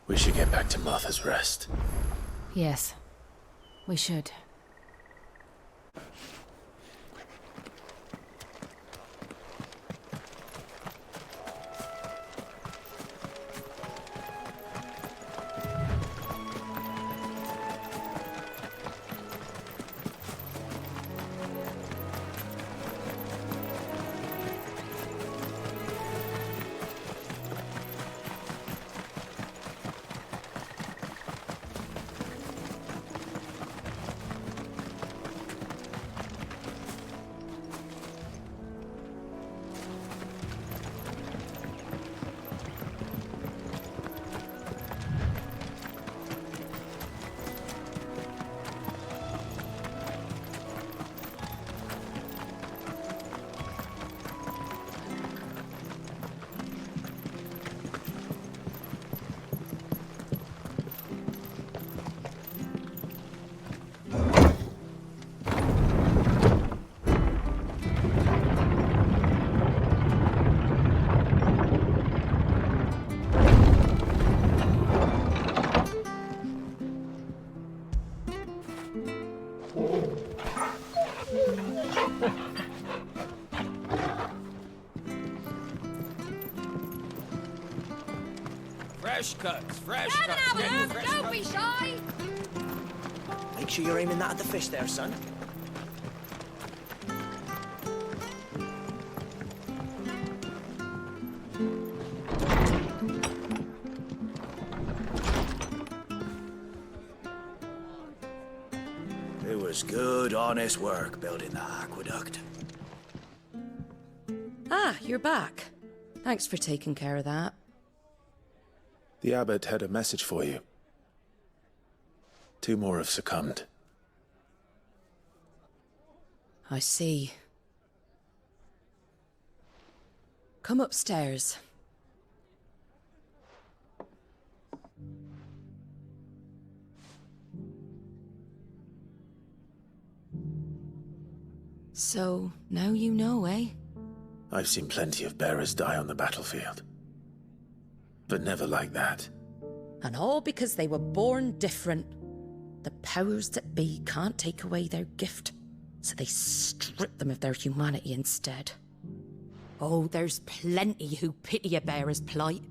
We should get back to Martha's Rest. Yes, we should. Fresh cuts, fresh Come cuts. and have a look, don't be shy! Make sure you're aiming that at the fish there, son. It was good, honest work building that aqueduct. Ah, you're back. Thanks for taking care of that. The abbot had a message for you. 2 more have succumbed. I see. Come upstairs. So, now you know, eh? I've seen plenty of bearers die on the battlefield. But never like that. And all because they were born different. The powers that be can't take away their gift, so they strip them of their humanity instead. Oh, there's plenty who pity a bearer's plight.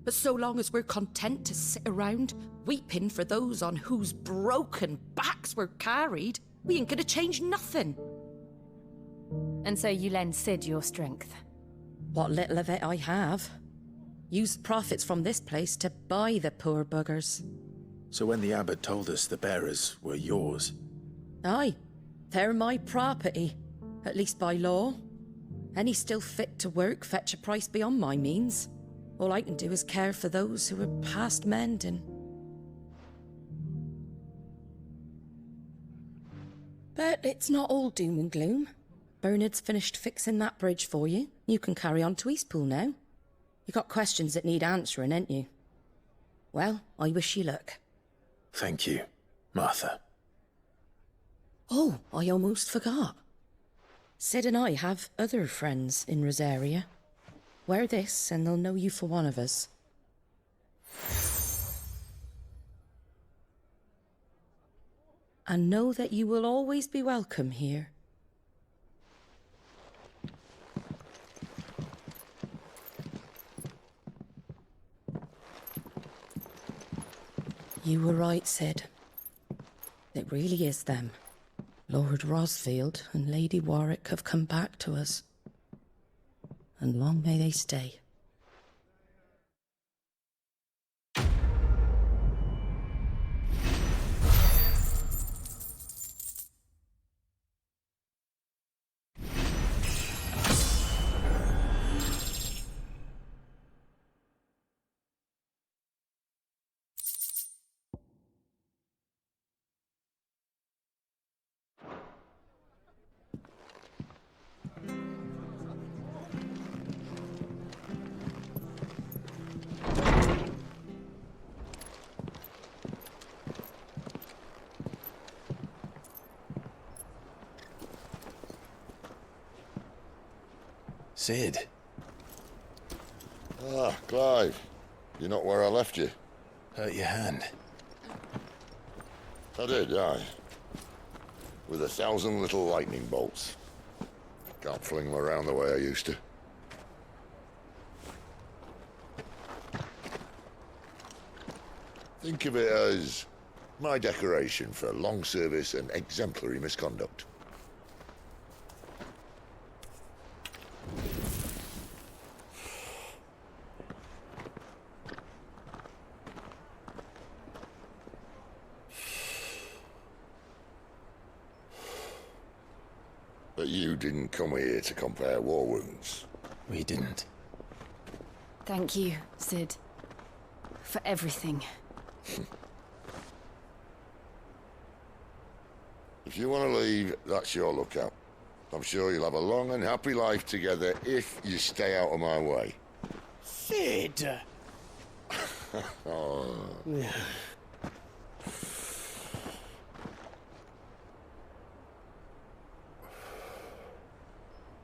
But so long as we're content to sit around, weeping for those on whose broken backs we're carried, we ain't gonna change nothing. And so you lend Sid your strength. What little of it I have. Used profits from this place to buy the poor buggers. So when the abbot told us the bearers were yours... Aye, they're my property, at least by law. Any still fit to work fetch a price beyond my means. All I can do is care for those who are past mending. But it's not all doom and gloom. Bernard's finished fixing that bridge for you. You can carry on to Eastpool now. You got questions that need answering, ain't you? Well, I wish you luck. Thank you, Martha. Oh, I almost forgot. Sid and I have other friends in Rosaria. Wear this and they'll know you for one of us. And know that you will always be welcome here. You were right, Sid. It really is them. Lord Rosfield and Lady Warwick have come back to us. And long may they stay. Sid. Ah, Clive. You're not where I left you. Hurt your hand. I did, aye. With 1,000 little lightning bolts. Can't fling them around the way I used to. Think of it as my decoration for long service and exemplary misconduct. But you didn't come here to compare war wounds. We didn't. Thank you, Sid. For everything. If you want to leave, that's your lookout. I'm sure you'll have a long and happy life together if you stay out of my way. Sid! Oh.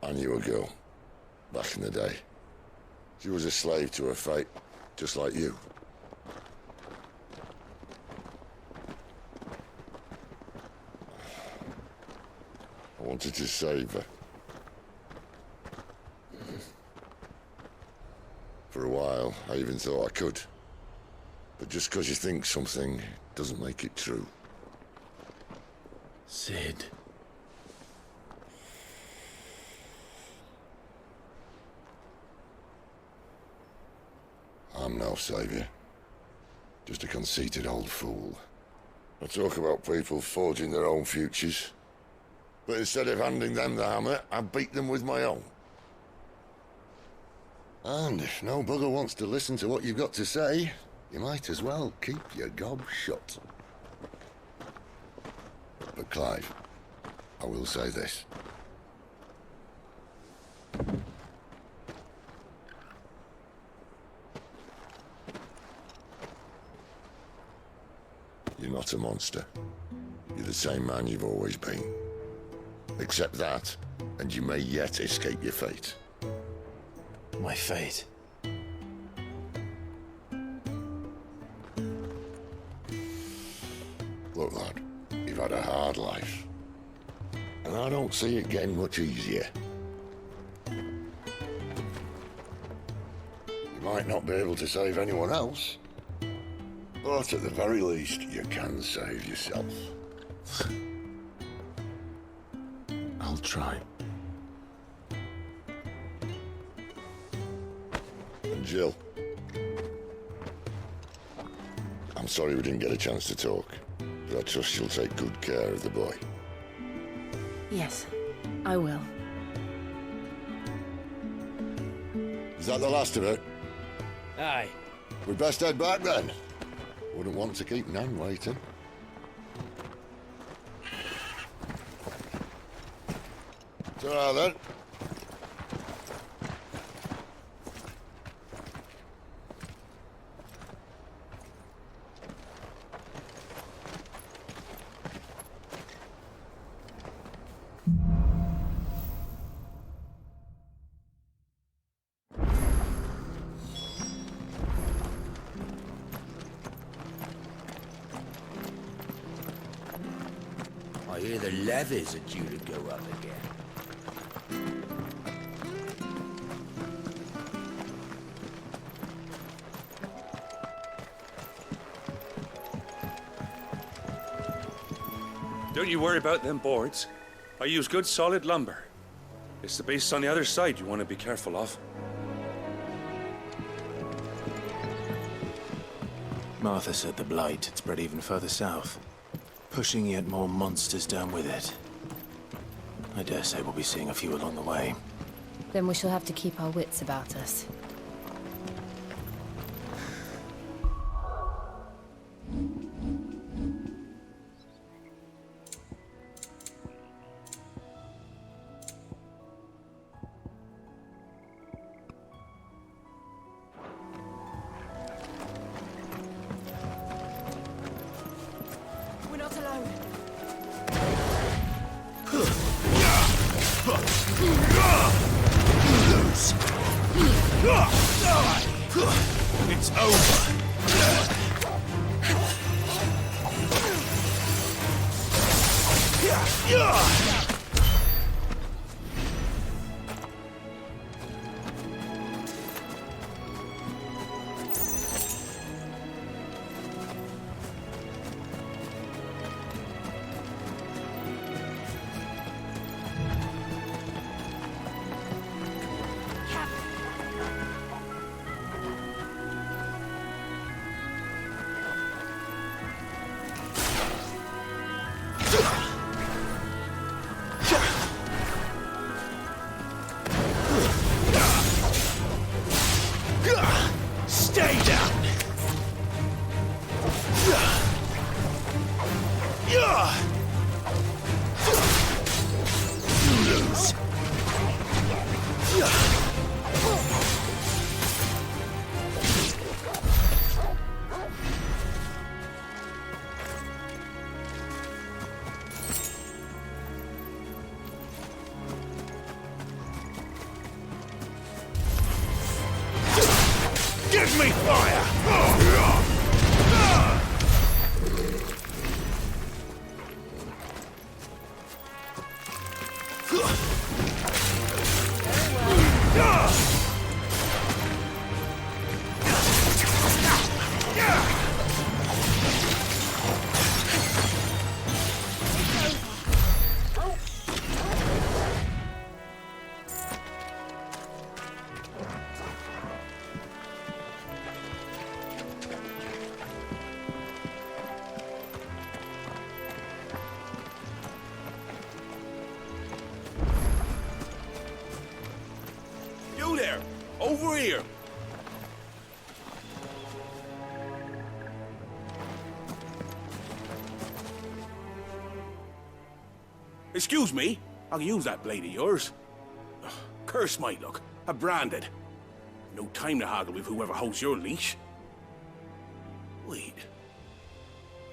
I knew a girl, back in the day. She was a slave to her fate, just like you. I wanted to save her. For a while, I even thought I could. But just because you think something doesn't make it true. Sid. I'm no savior. Just a conceited old fool. I talk about people forging their own futures. But instead of handing them the hammer, I beat them with my own. And if no bugger wants to listen to what you've got to say, you might as well keep your gob shut. But Clive, I will say this. You're not a monster. You're the same man you've always been. Accept that, and you may yet escape your fate. My fate. Look, lad, you've had a hard life. And I don't see it getting much easier. You might not be able to save anyone else, but at the very least, you can save yourself. I'll try. And Jill, I'm sorry we didn't get a chance to talk, but I trust you'll take good care of the boy. Yes, I will. Is that the last of it? Aye. We'd best head back then. Wouldn't want to keep Nan waiting. Ta-ra then. I hear the levies are due to go up again. Don't you worry about them boards. I use good solid lumber. It's the base on the other side you want to be careful of. Martha said the blight had spread even further south, pushing yet more monsters down with it. I dare say we'll be seeing a few along the way. Then we shall have to keep our wits about us. We're not alone. It's over! Stay down! You lose. Give me fire! You there! Over here! Excuse me, I can use that blade of yours. Ugh, curse my luck, I'm branded. No time to haggle with whoever holds your leash. Wait,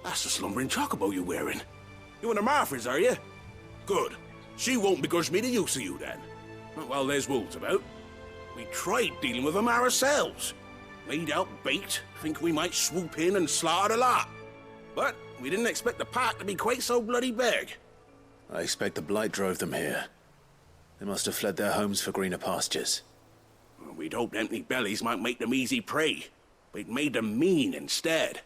that's the slumbering chocobo you're wearing. You and the Marfors, are you? Good. She won't begrudge me the use of you then. Well, there's wolves about. We tried dealing with them ourselves. Laid out bait, think we might swoop in and slaughter the lot. But we didn't expect the pack to be quite so bloody big. I expect the blight drove them here. They must have fled their homes for greener pastures. Well, we'd hoped empty bellies might make them easy prey, but it made them mean instead.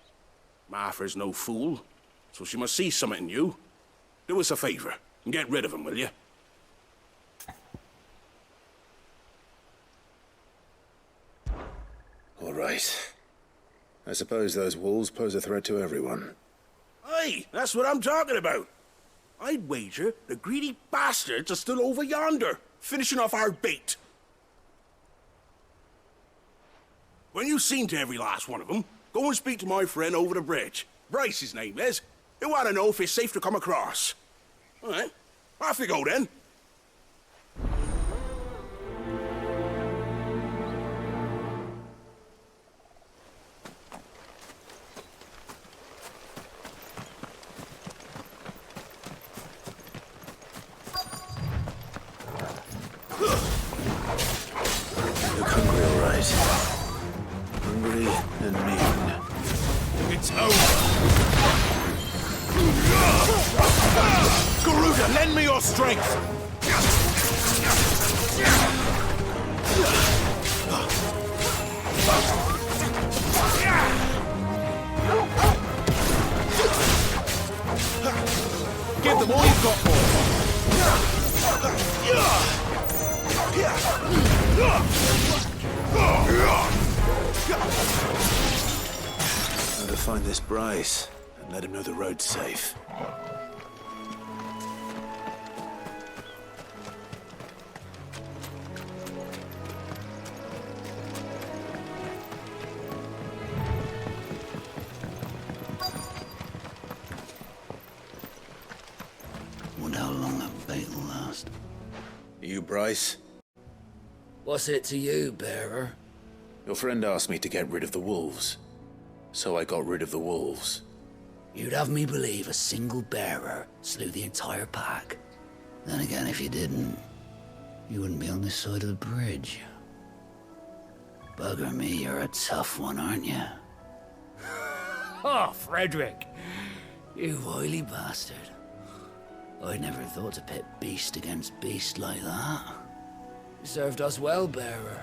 Martha's no fool, so she must see something in you. Do us a favor and get rid of them, will you? All right. I suppose those wolves pose a threat to everyone. Aye, that's what I'm talking about. I'd wager the greedy bastards are still over yonder, finishing off our bait. When you've seen to every last one of them, go and speak to my friend over the bridge. Bryce, his name is. He'll want to know if it's safe to come across. All right, off you go then. Look hungry, all right. Hungry and mean. It's over. Garuda, lend me your strength. Give them all you've got, boy. Gotta find this Bryce and let him know the road's safe. Wonder how long that bait will last. You, Bryce? What's it to you, bearer? Your friend asked me to get rid of the wolves. So I got rid of the wolves. You'd have me believe a single bearer slew the entire pack. Then again, if you didn't, you wouldn't be on this side of the bridge. Bugger me, you're a tough one, aren't you? Oh, Frederick. You wily bastard. I never thought to pit beast against beast like that. You served us well, bearer.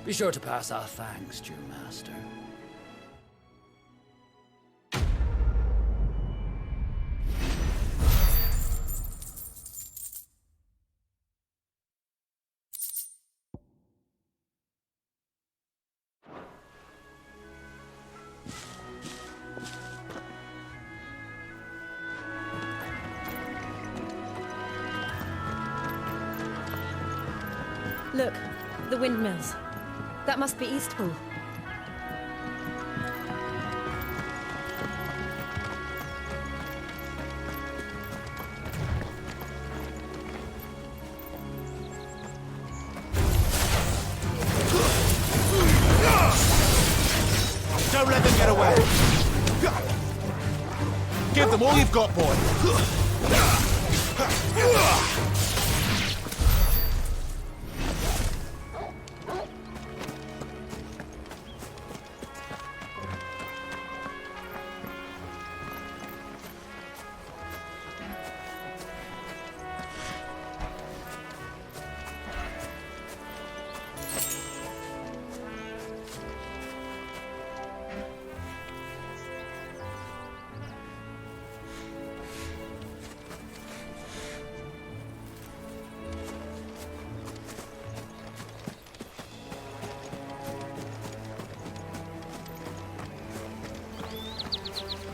Be sure to pass our thanks to your master. Look, the windmills. That must be Eastpool. Don't let them get away! Give them all you've got, boy!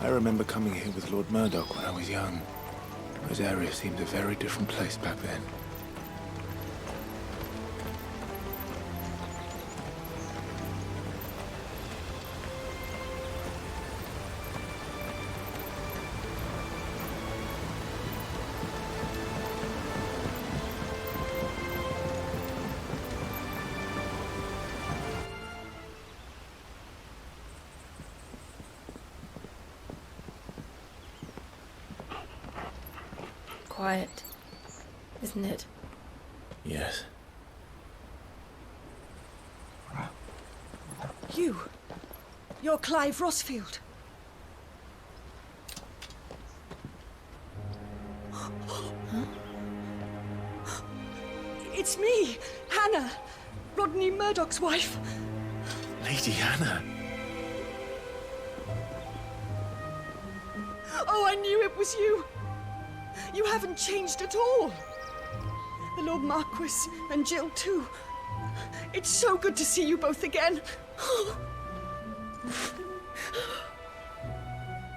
I remember coming here with Lord Murdoch when I was young. This area seemed a very different place back then. Quiet, isn't it? Yes. You're Clive Rossfield. It's me, Hannah, Rodney Murdoch's wife. Lady Hannah. Oh, I knew it was you. You haven't changed at all. The Lord Marquis and Jill too. It's so good to see you both again.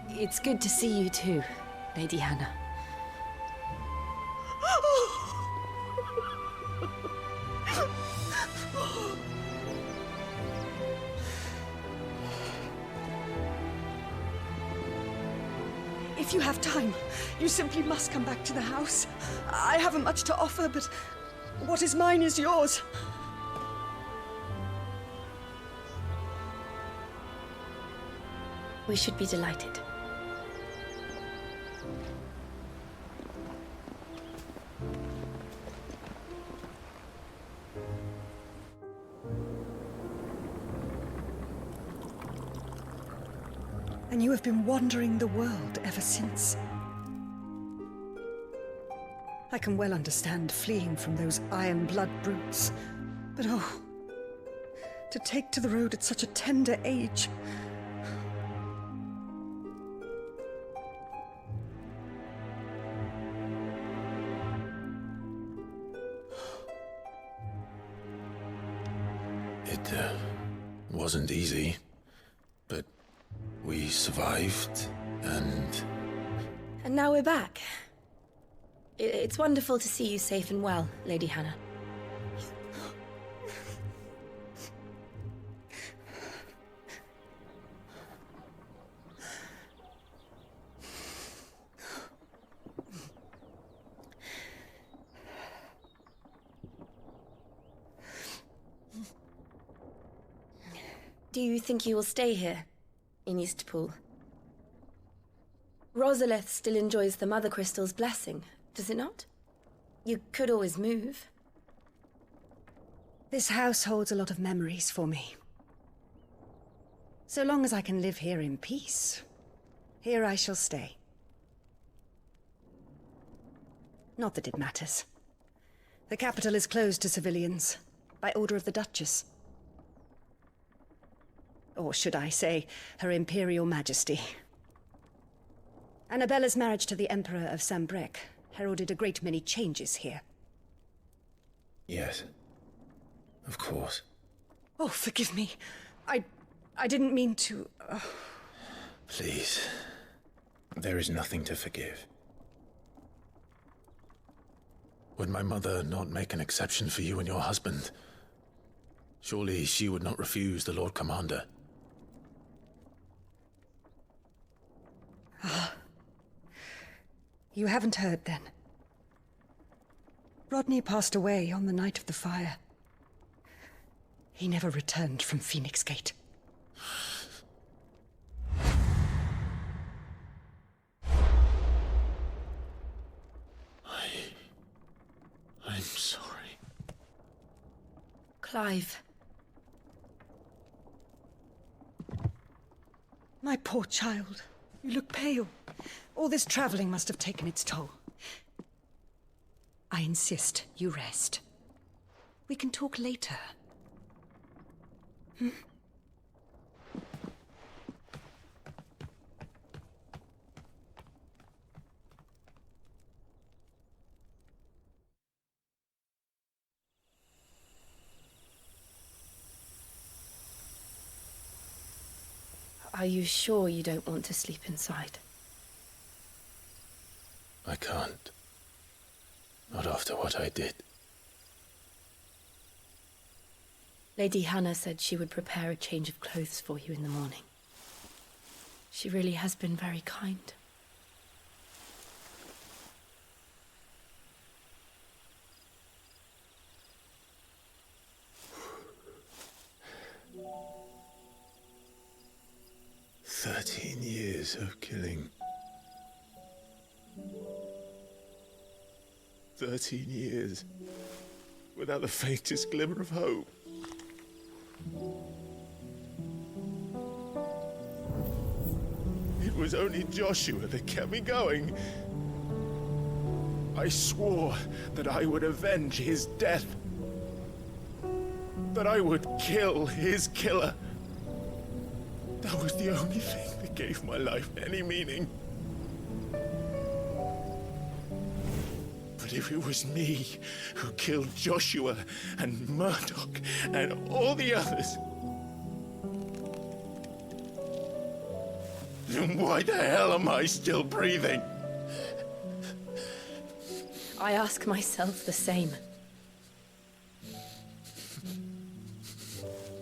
It's good to see you too, Lady Hannah. If you have time, you simply must come back to the house. I haven't much to offer, but what is mine is yours. We should be delighted. And you have been wandering the world ever since. I can well understand fleeing from those iron blood brutes. But oh, to take to the road at such a tender age. It wasn't easy, but we survived, and now we're back. It's wonderful to see you safe and well, Lady Hannah. Do you think you will stay here, in Eastpool? Rosalith still enjoys the Mother Crystal's blessing, does it not? You could always move. This house holds a lot of memories for me. So long as I can live here in peace, here I shall stay. Not that it matters. The capital is closed to civilians, by order of the Duchess. Or should I say, Her Imperial Majesty. Annabella's marriage to the Emperor of Sambrec heralded a great many changes here. Yes. Of course. Oh, forgive me. I didn't mean to... Please. There is nothing to forgive. Would my mother not make an exception for you and your husband? Surely she would not refuse the Lord Commander. You haven't heard, then. Rodney passed away on the night of the fire. He never returned from Phoenix Gate. I'm sorry. Clive. My poor child. You look pale. All this traveling must have taken its toll. I insist you rest. We can talk later. Are you sure you don't want to sleep inside? I can't. Not after what I did. Lady Hannah said she would prepare a change of clothes for you in the morning. She really has been very kind. Years of killing. 13 years. Without the faintest glimmer of hope. It was only Joshua that kept me going. I swore that I would avenge his death. That I would kill his killer. That was the only thing that gave my life any meaning. But if it was me who killed Joshua and Murdoch and all the others, then why the hell am I still breathing? I ask myself the same.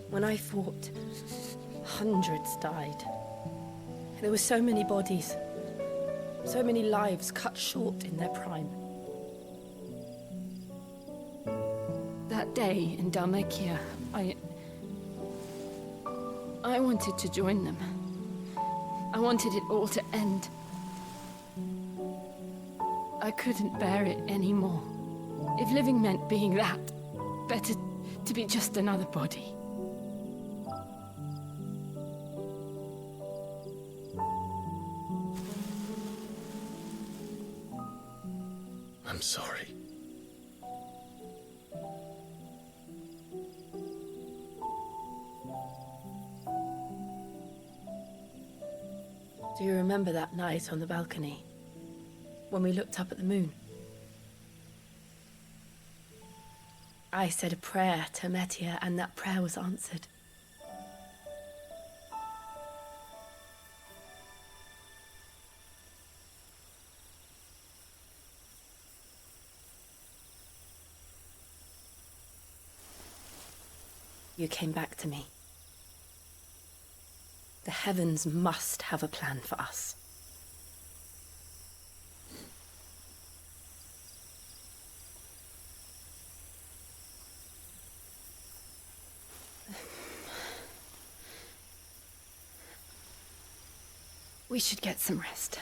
When I fought, hundreds died. There were so many bodies, so many lives cut short in their prime. That day in Dhalmekia, I wanted to join them. I wanted it all to end. I couldn't bear it anymore. If living meant being that, better to be just another body. I'm sorry. Do you remember that night on the balcony, when we looked up at the moon? I said a prayer to Metia, and that prayer was answered. You came back to me. The heavens must have a plan for us. We should get some rest.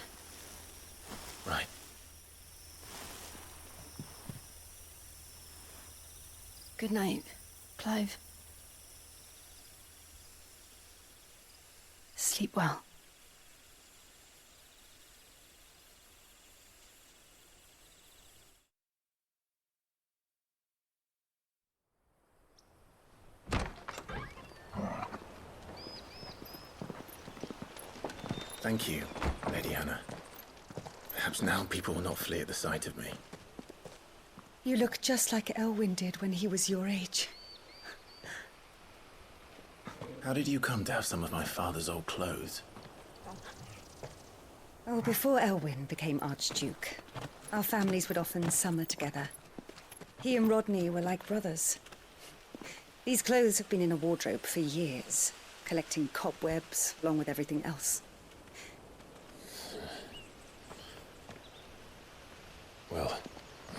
Right. Good night, Clive. Sleep well. Thank you, Lady Hannah. Perhaps now people will not flee at the sight of me. You look just like Elwyn did when he was your age. How did you come to have some of my father's old clothes? Oh, before Elwyn became Archduke, our families would often summer together. He and Rodney were like brothers. These clothes have been in a wardrobe for years, collecting cobwebs along with everything else. Well,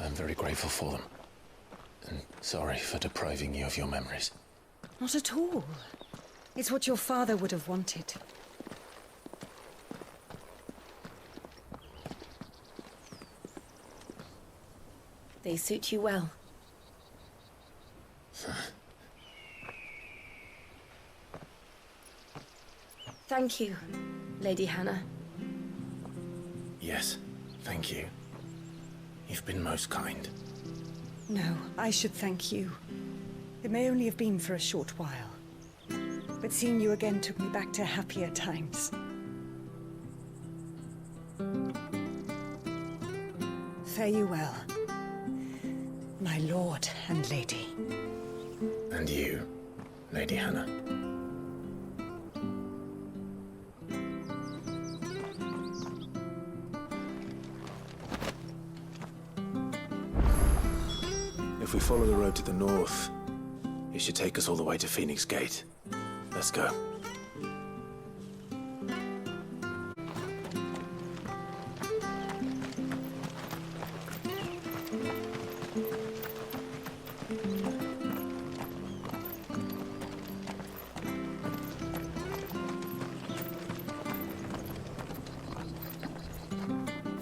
I'm very grateful for them. And sorry for depriving you of your memories. Not at all. It's what your father would have wanted. They suit you well. Thank you, Lady Hannah. Yes, thank you. You've been most kind. No, I should thank you. It may only have been for a short while, but seeing you again took me back to happier times. Fare you well, my lord and lady. And you, Lady Hannah. If we follow the road to the north, it should take us all the way to Phoenix Gate. Let's go.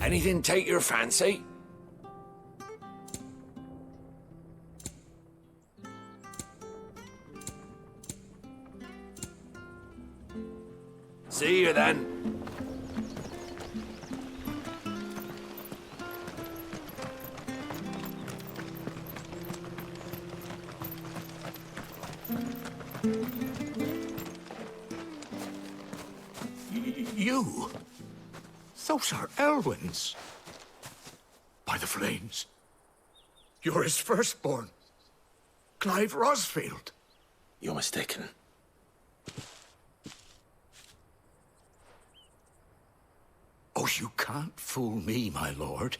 Anything take your fancy? See you then. You? Those are Elwyn's. By the flames. You're his firstborn. Clive Rosfield. You're mistaken. Oh, you can't fool me, my lord.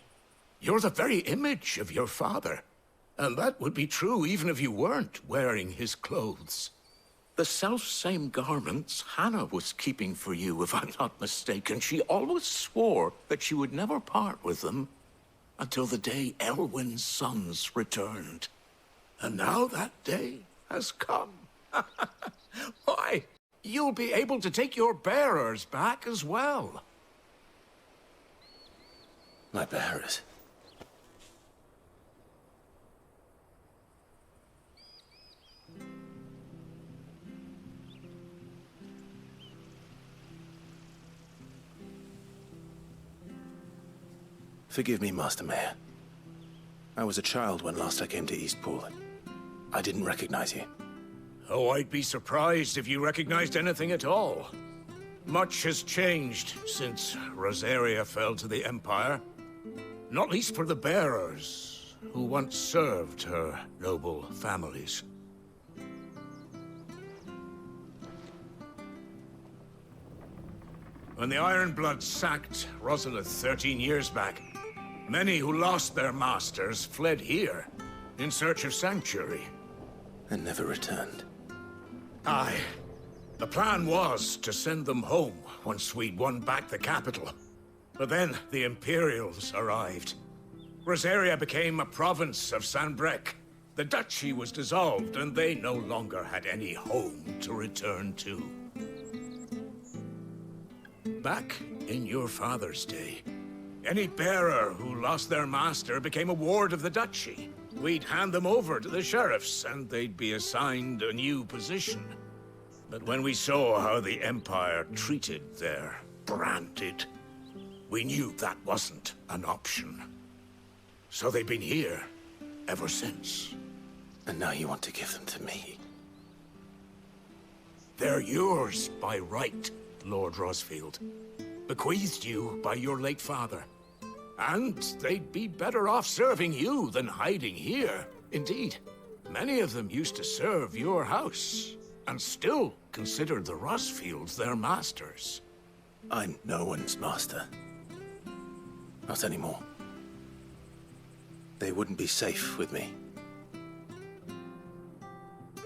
You're the very image of your father. And that would be true even if you weren't wearing his clothes. The self-same garments Hannah was keeping for you, if I'm not mistaken. She always swore that she would never part with them until the day Elwyn's sons returned. And now that day has come. Why, you'll be able to take your bearers back as well. My bearers? Forgive me, Master Mayor. I was a child when last I came to Eastpool. I didn't recognize you. Oh, I'd be surprised if you recognized anything at all. Much has changed since Rosaria fell to the Empire. Not least for the bearers, who once served her noble families. When the Ironbloods sacked Rosalith 13 years back, many who lost their masters fled here, in search of sanctuary. And never returned. Aye. The plan was to send them home once we'd won back the capital. But then the Imperials arrived. Rosaria became a province of Sanbreque. The duchy was dissolved, and they no longer had any home to return to. Back in your father's day, any bearer who lost their master became a ward of the duchy. We'd hand them over to the sheriffs, and they'd be assigned a new position. But when we saw how the Empire treated their branded, we knew that wasn't an option. So they've been here ever since. And now you want to give them to me? They're yours by right, Lord Rosfield. bequeathed you by your late father. And they'd be better off serving you than hiding here. Indeed, many of them used to serve your house, and still considered the Rosfields their masters. I'm no one's master. Not anymore. They wouldn't be safe with me.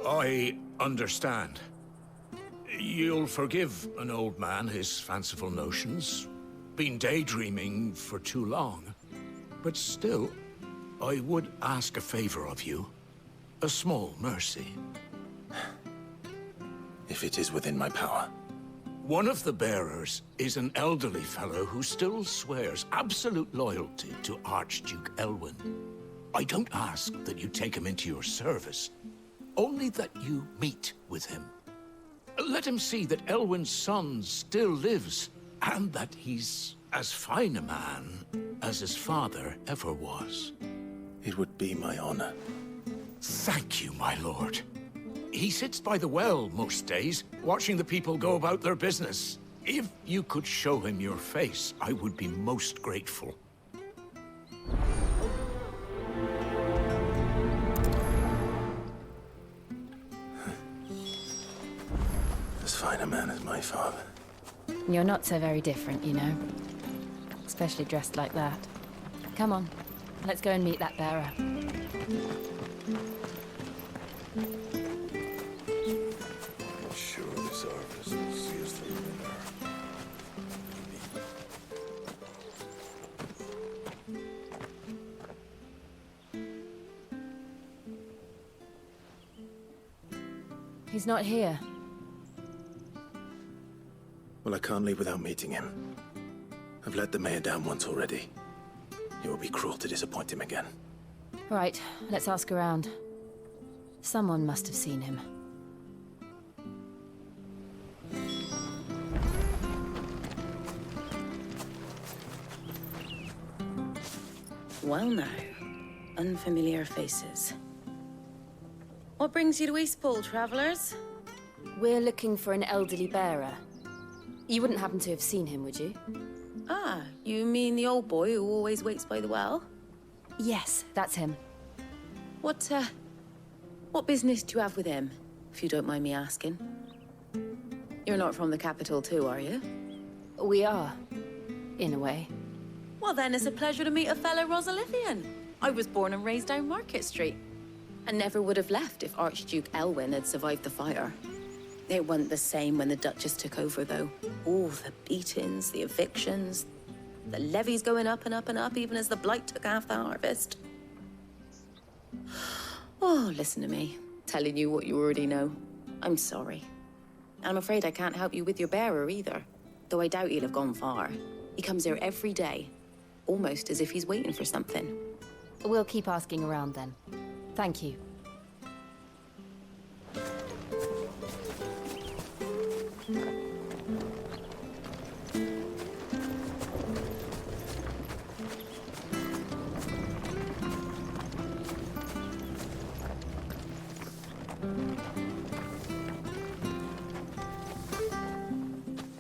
I understand. You'll forgive an old man his fanciful notions. Been daydreaming for too long. But still, I would ask a favor of you. A small mercy. If it is within my power. One of the bearers is an elderly fellow who still swears absolute loyalty to Archduke Elwyn. I don't ask that you take him into your service, only that you meet with him. Let him see that Elwyn's son still lives, and that he's as fine a man as his father ever was. It would be my honor. Thank you, my lord. He sits by the well most days, watching the people go about their business. If you could show him your face, I would be most grateful. As fine a man as my father. You're not so very different, you know. Especially dressed like that. Come on, let's go and meet that bearer. Sure this Arvis will see us through the He's not here. Well, I can't leave without meeting him. I've let the mayor down once already. It would be cruel to disappoint him again. Right, let's ask around. Someone must have seen him. Well now, unfamiliar faces. What brings you to Eastpool, travellers? We're looking for an elderly bearer. You wouldn't happen to have seen him, would you? Ah, you mean the old boy who always waits by the well? Yes, that's him. What business do you have with him, if you don't mind me asking? You're not from the capital too, are you? We are, in a way. Well then, it's a pleasure to meet a fellow Rosalithian. I was born and raised down Market Street. And never would have left if Archduke Elwyn had survived the fire. It wasn't the same when the Duchess took over, though. All the beatings, the evictions, the levies going up and up and up, even as the blight took half the harvest. Oh, listen to me, telling you what you already know. I'm sorry. I'm afraid I can't help you with your bearer either, though I doubt he'll have gone far. He comes here every day, almost as if he's waiting for something. We'll keep asking around then. Thank you.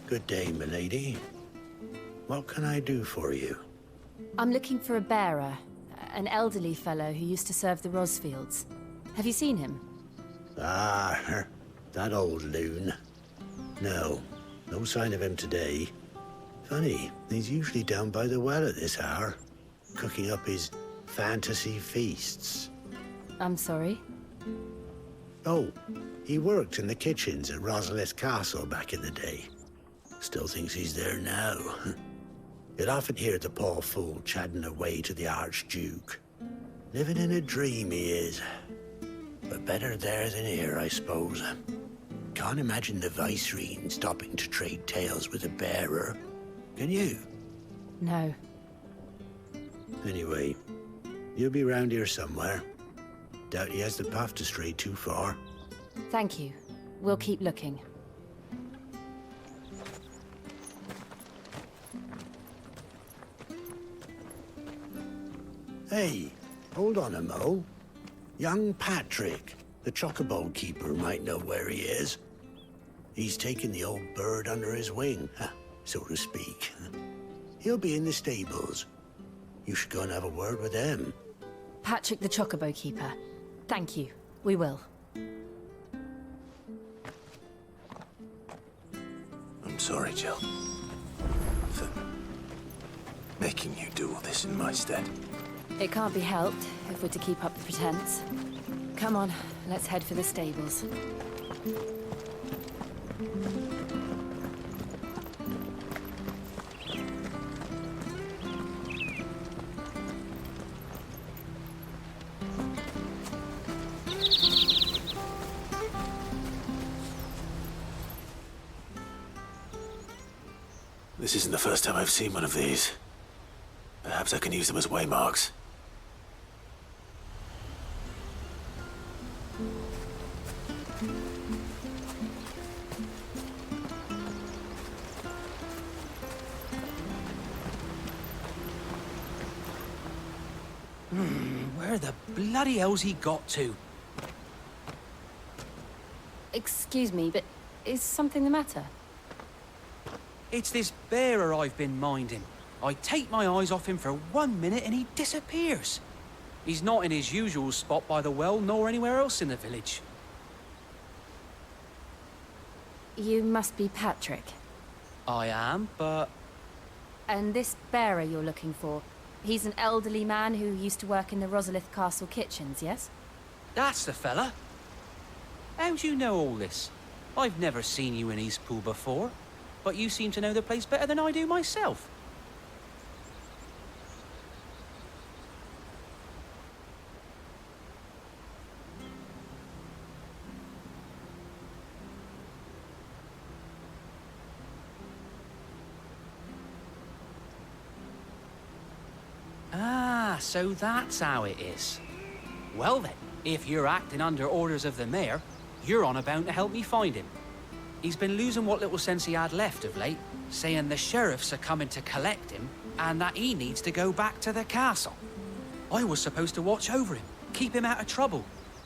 Good day, milady. What can I do for you? I'm looking for a bearer, an elderly fellow who used to serve the Rosfields. Have you seen him? Ah, that old loon. No sign of him today. Funny, he's usually down by the well at this hour, cooking up his fantasy feasts. I'm sorry? Oh, he worked in the kitchens at Rosalith Castle back in the day. Still thinks he's there now. You'd often hear the poor fool chatting away to the Archduke. Living in a dream he is. But better there than here, I suppose. Can't imagine the Vicereine stopping to trade tales with a bearer. Can you? No. Anyway, you'll be round here somewhere. Doubt he has the path to stray too far. Thank you. We'll keep looking. Hey, hold on a mo. Young Patrick, the chocobo keeper, might know where he is. He's taken the old bird under his wing. so to speak. He'll be in the stables. You should go and have a word with them. Patrick the Chocobo Keeper. Thank you. We will. I'm sorry, Jill. For making you do all this in my stead. It can't be helped if we're to keep up the pretense. Come on, let's head for the stables. This isn't the first time I've seen one of these. Perhaps I can use them as waymarks. Where the bloody hell's he got to? Excuse me, but is something the matter? It's this bearer I've been minding. I take my eyes off him for 1 minute and he disappears. He's not in his usual spot by the well, nor anywhere else in the village. You must be Patrick. I am, but... And this bearer you're looking for, he's an elderly man who used to work in the Rosalith Castle kitchens, yes? That's the fella. How'd you know all this? I've never seen you in Eastpool before, but you seem to know the place better than I do myself. Ah, so that's how it is. Well then, if you're acting under orders of the mayor, you're on about to help me find him. He's been losing what little sense he had left of late, saying the sheriffs are coming to collect him and that he needs to go back to the castle. I was supposed to watch over him, keep him out of trouble.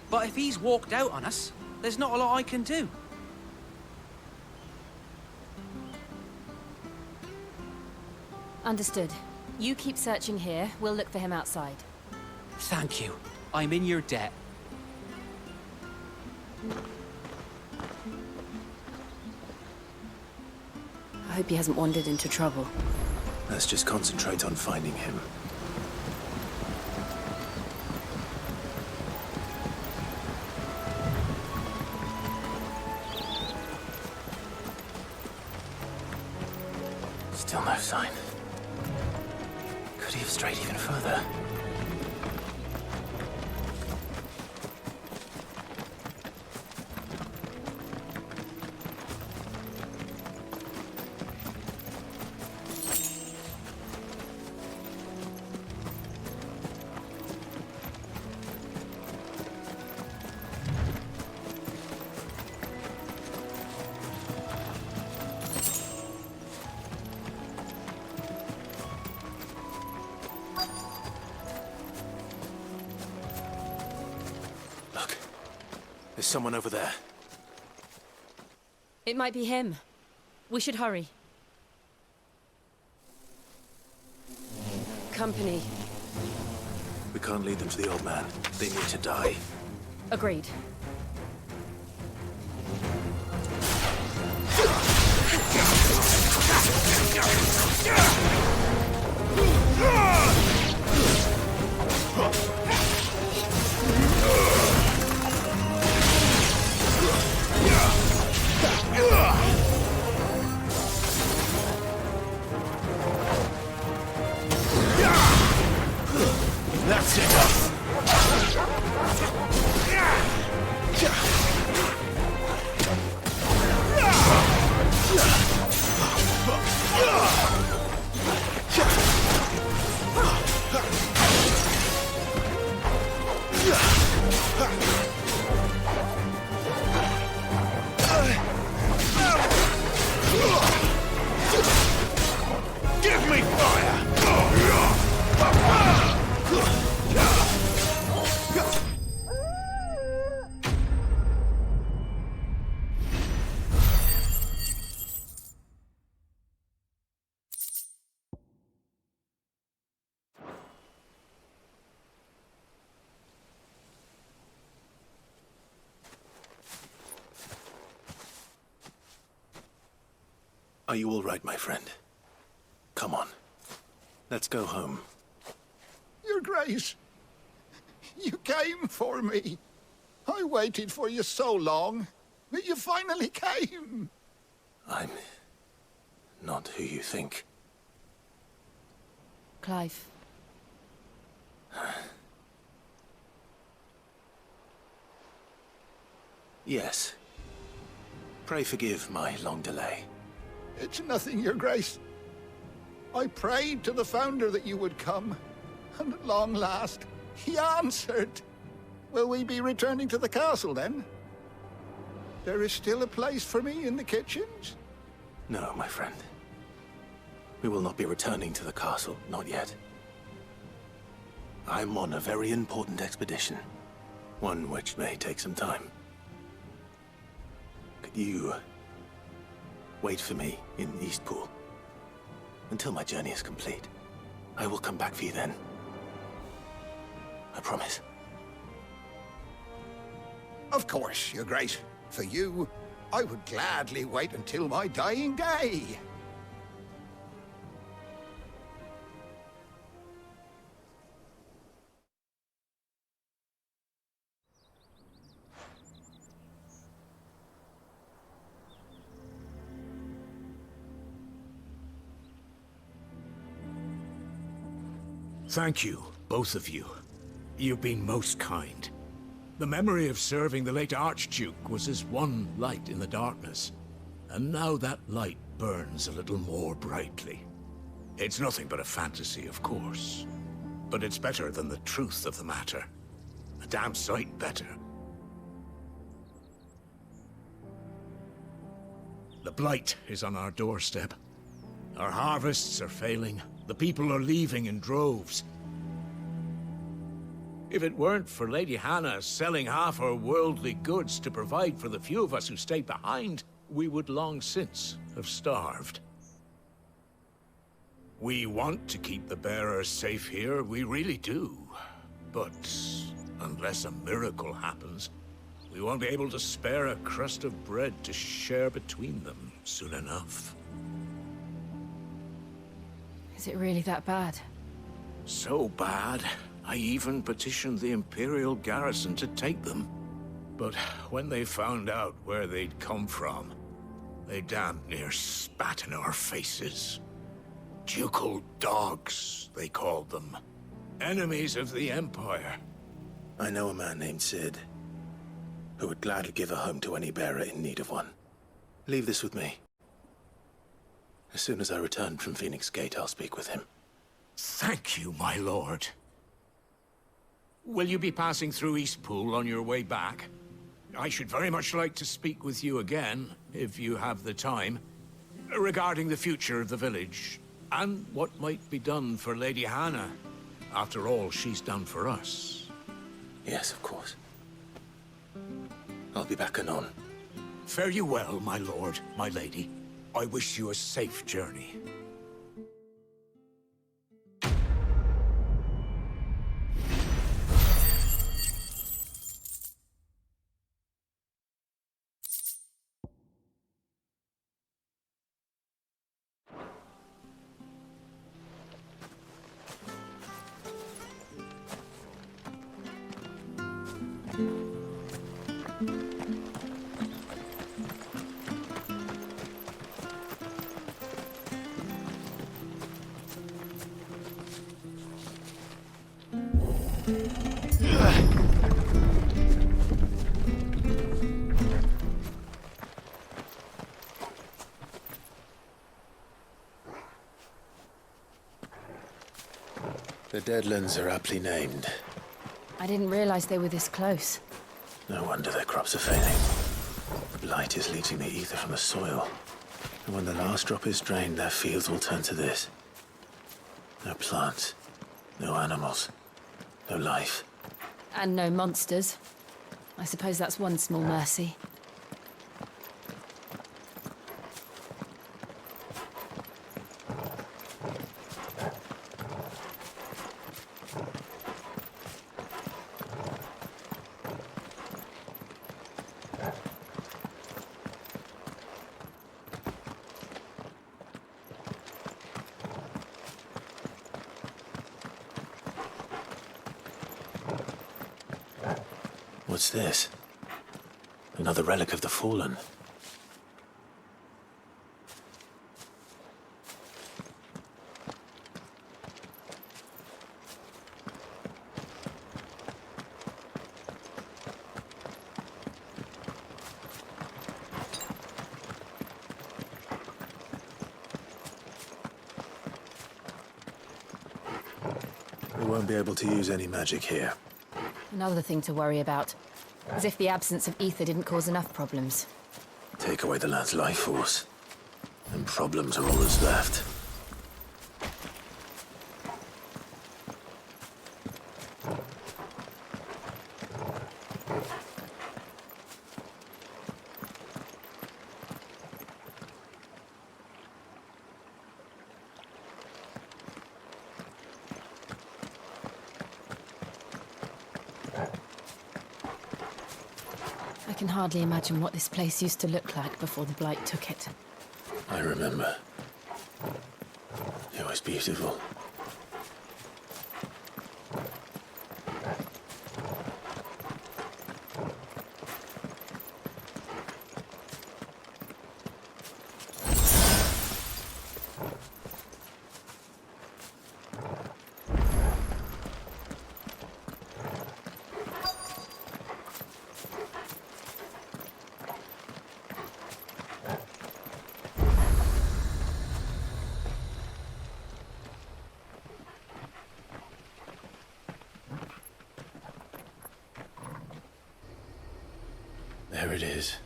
But if he's walked out on us, there's not a lot I can do. Understood. You keep searching here, we'll look for him outside. Thank you. I'm in your debt. I hope he hasn't wandered into trouble. Let's just concentrate on finding him. Still no sign. Could he have strayed even further? There's someone over there. It might be him. We should hurry. Company. We can't lead them to the old man. They need to die. Agreed. That's it. Are you all right, my friend? Come on. Let's go home. Your Grace, you came for me. I waited for you so long, but you finally came. I'm not who you think. Clive. Yes. Pray forgive my long delay. It's nothing, Your Grace. I prayed to the Founder that you would come, and at long last, he answered. Will we be returning to the castle, then? There is still a place for me in the kitchens? No, my friend. We will not be returning to the castle, not yet. I'm on a very important expedition. One which may take some time. Could you wait for me in Eastpool until my journey is complete? I will come back for you then. I promise. Of course, Your Grace. For you, I would gladly wait until my dying day. Thank you, both of you. You've been most kind. The memory of serving the late Archduke was as one light in the darkness, and now that light burns a little more brightly. It's nothing but a fantasy, of course, but it's better than the truth of the matter. A damn sight better. The blight is on our doorstep. Our harvests are failing. The people are leaving in droves. If it weren't for Lady Hannah selling half her worldly goods to provide for the few of us who stayed behind, we would long since have starved. We want to keep the bearers safe here, we really do. But unless a miracle happens, we won't be able to spare a crust of bread to share between them soon enough. Is it really that bad? So bad, I even petitioned the Imperial garrison to take them. But when they found out where they'd come from, they damn near spat in our faces. Ducal dogs, they called them. Enemies of the Empire. I know a man named Sid, who would gladly give a home to any bearer in need of one. Leave this with me. As soon as I return from Phoenix Gate, I'll speak with him. Thank you, my lord. Will you be passing through Eastpool on your way back? I should very much like to speak with you again, if you have the time, regarding the future of the village, and what might be done for Lady Hannah, after all she's done for us. Yes, of course. I'll be back anon. Fare you well, my lord, my lady. I wish you a safe journey. The Deadlands are aptly named. I didn't realize they were this close. No wonder their crops are failing. The blight is leaching the ether from the soil. And when the last drop is drained, their fields will turn to this. No plants, no animals, no life. And no monsters. I suppose that's one small mercy. What's this? Another relic of the Fallen. We won't be able to use any magic here. Another thing to worry about. As if the absence of ether didn't cause enough problems. Take away the lad's life force, and problems are all that's left. I can hardly imagine what this place used to look like before the Blight took it. I remember. It was beautiful. There it is.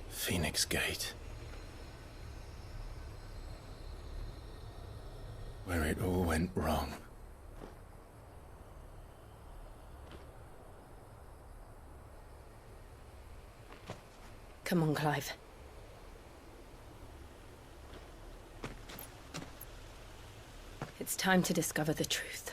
Phoenix Gate. Where it all went wrong. Come on, Clive. It's time to discover the truth.